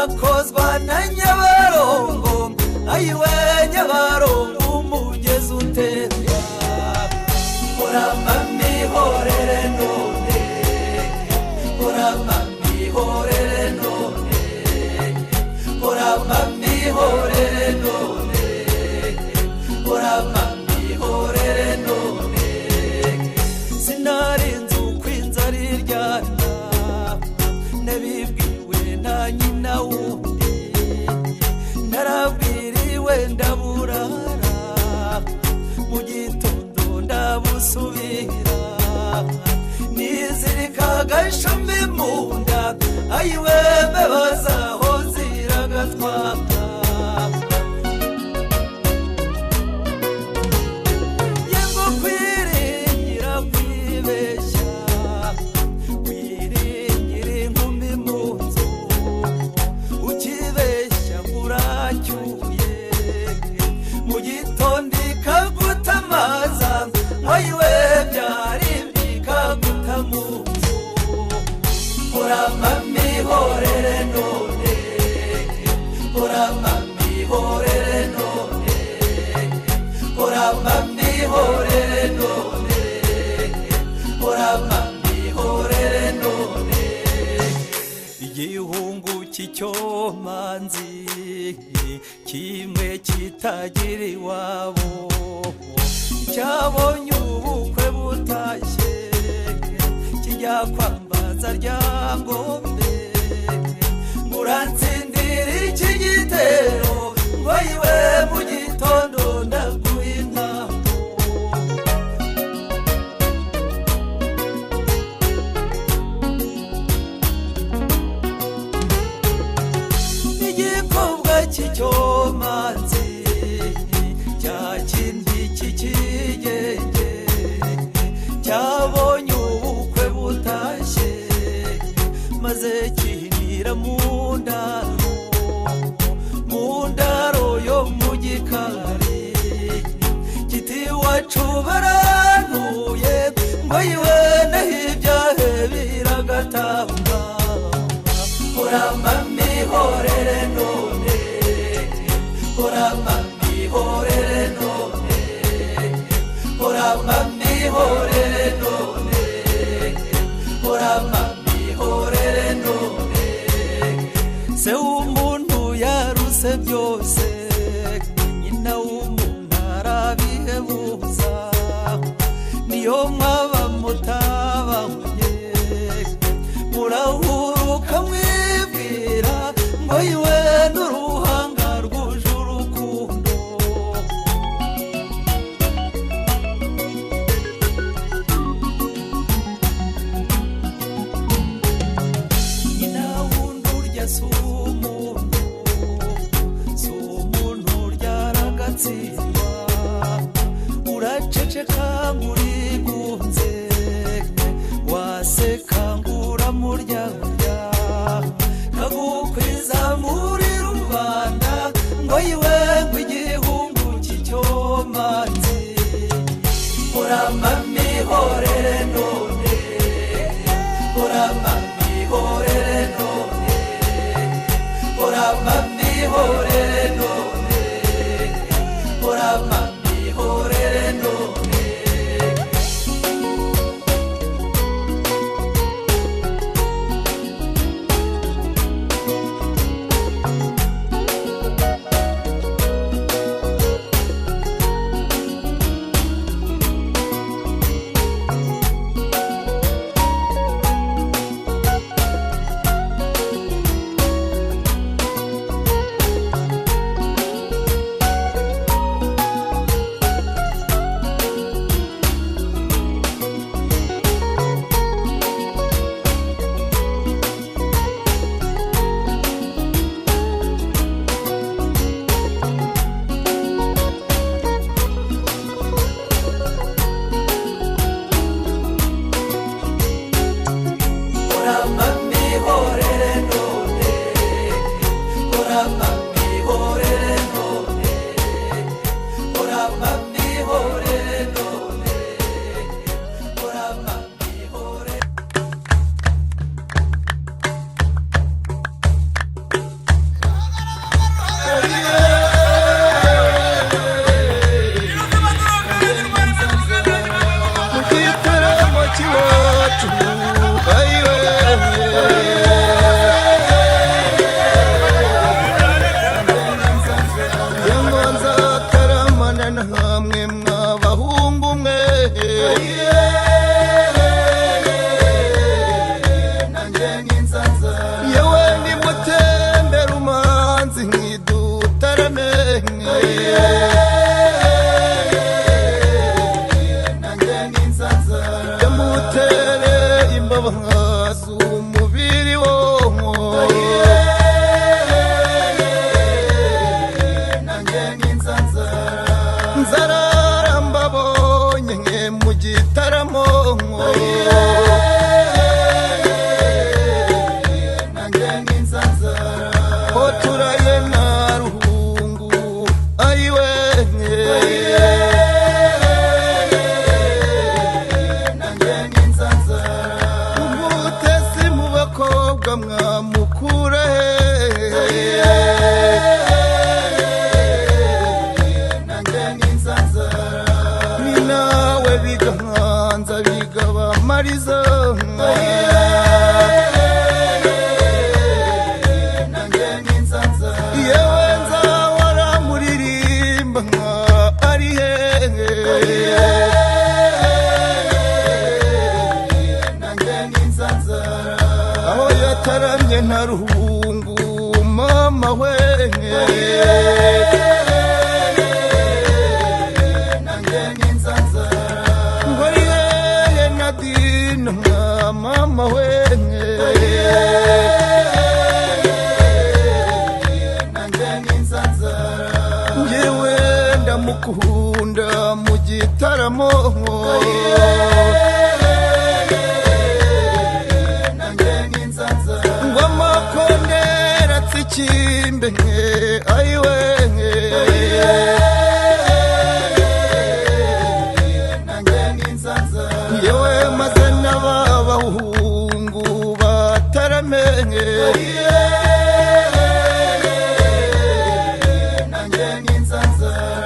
ngakozwa na Nyabarongo ayiwe Nyabarongo umugezi utemba uramba mihorere none uramba mihorere none uramba mihorere none uramba mihorere none sinarinze ukwinzara iryana nabibwiwe na nyina wundi narabwiriwe ndaburara mu gitondo ndabusubira nizirika agashami mu nda ayiwe mbebazaho ziragatwaka yengo kwiringira kwibeshya kwiringira inkumi mu nzu ukibeshya muracyuye mu gitondo ikagutamaza ayiwe byari bikaguta mu nzu uramba mihorere none uramba mihorere none uramba mihorere none uramba mihorere none igihungu cy'icyomanzi kimwe kitagira iwabo cyabonye ubukwe butashye kijya kwambaza ryangombe muransindira iki gitero ngo yiwe mu gitondo ndaguha intambo igikobwa cy'icyomanzi cya kindi cy'ikigenge cyabonye ubukwe butashye maze kihinira mu ndaro yo mu gikari kiti wacu barantuye ngo yiwe naho ibyahe biragatamba uramba mihorere none uramba mihorere none uramba mihorere none uramba mihorere none se umuntu yaruse byose nyina w'umuntu arabihebuza niyo mwaba mutabanye murahuruka mwibwira ngo yiwe n'uruhanga rwuje urukundo nyina wundi urya si umuntu ryaragatsindwa uraceceka ngurigunze waseka nguramurya kagukwiza muri rubanda ngo yiwe ngo igihungu cy'icyomanzi uramba mihorere none uramba mihorere none uramba mihorere none uramba mihorere none iwacu ayiwe ngo nzataramana namwe mw'abahungu mwe yewe nimutembere umanzi nkidutarame yamutere imbabazi umubiri wonko nzarara mbabonye nke mu gitaramo ho turaye na ruhungu ayiwe umutesi mu bakobwa mwamukura ni nawe bigahanza bigabamariza yewe nzahora muririmba nka ari hehe aho yataramye nta ruhungu mama we ngo ari hehe na dino nka mama we njyewe ndamukunda mu gitaramo ngo amakondera atsikimbe ayiwe yewe maze n'ababahungu bataramenye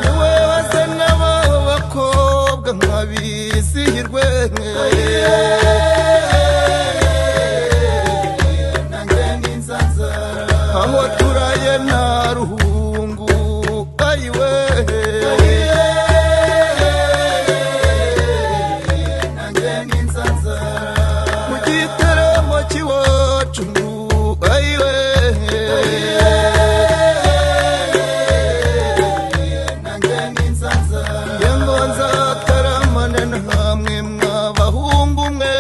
yewe maze n'ababakobwa nkabizihirwe aho turaye na ruhungu ayiwe mu gitaramo cy'iwacu ayiwe ngo nzataramana namwe mw'abahungu mwe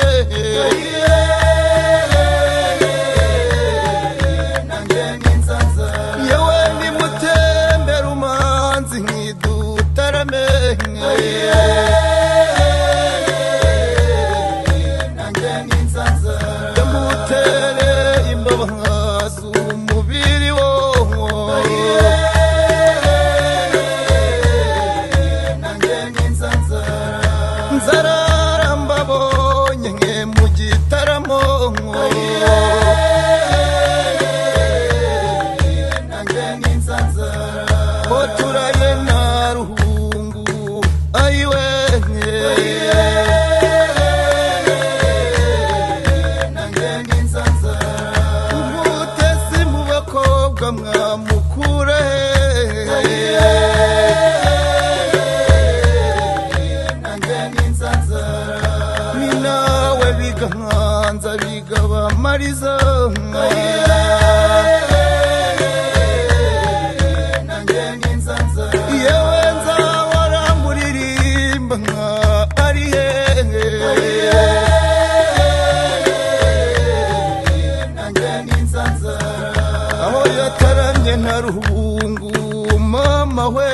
yewe nimutembere umanzi nkidutarame yamutere imbabazi umubiri wonko nzarara mbabonye nke mu gitaramo ho turaye na ruhungu ayiwe umutesi mu bakobwa mwamukura ni nawe bigahanza bigabamariza yewe nzahora muririmba nka ari hehe aho yataramye nta ruhungu mama we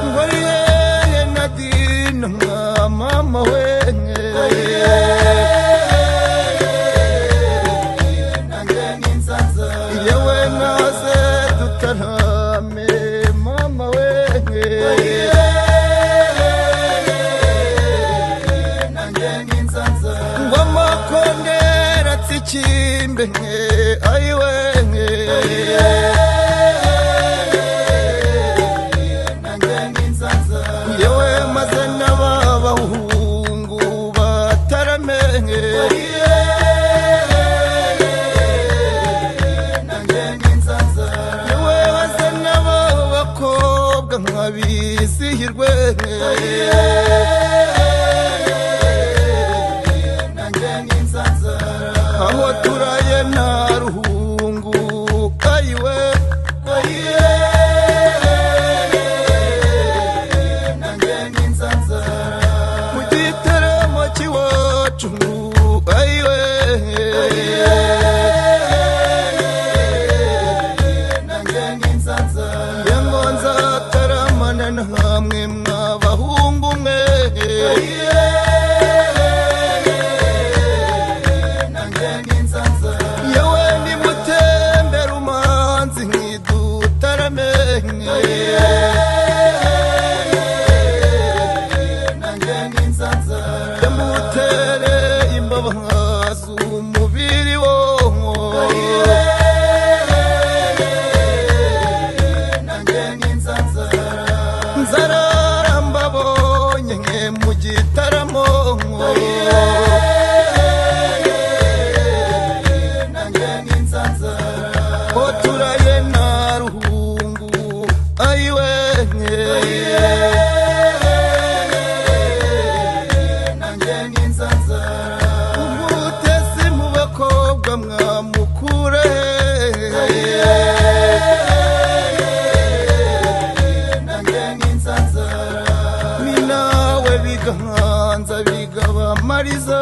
ngo ari hehe na dino nka mama we yewe naze dutarame mama we ngo amakondera atsikimbe ayiwe abakobwa nkabisihirwe nanjye n'inzanzara aho turaye nta ruhungu ayiwe nanjye n'inzanzara mu giteramo cy'iwacu ayiwe nanjye n'inzanzara yango nzataramana namwe mwabahungu mwe nanjye n'inzanzara yewe nimutembera umanzi nkidutarame nanjye n'inzanzara yamutere imbabazi umubiri wowo nanjye n'inzanzara nzarara mbabonye nke mu gitaramo nanjye n'inzanzara ko turaye nta ruhungu ayiwe nanjye n'inzanzara umutesi mu bakobwa mwamukure nanjye n'inzanzara ni nawe bigahanza bigabamariza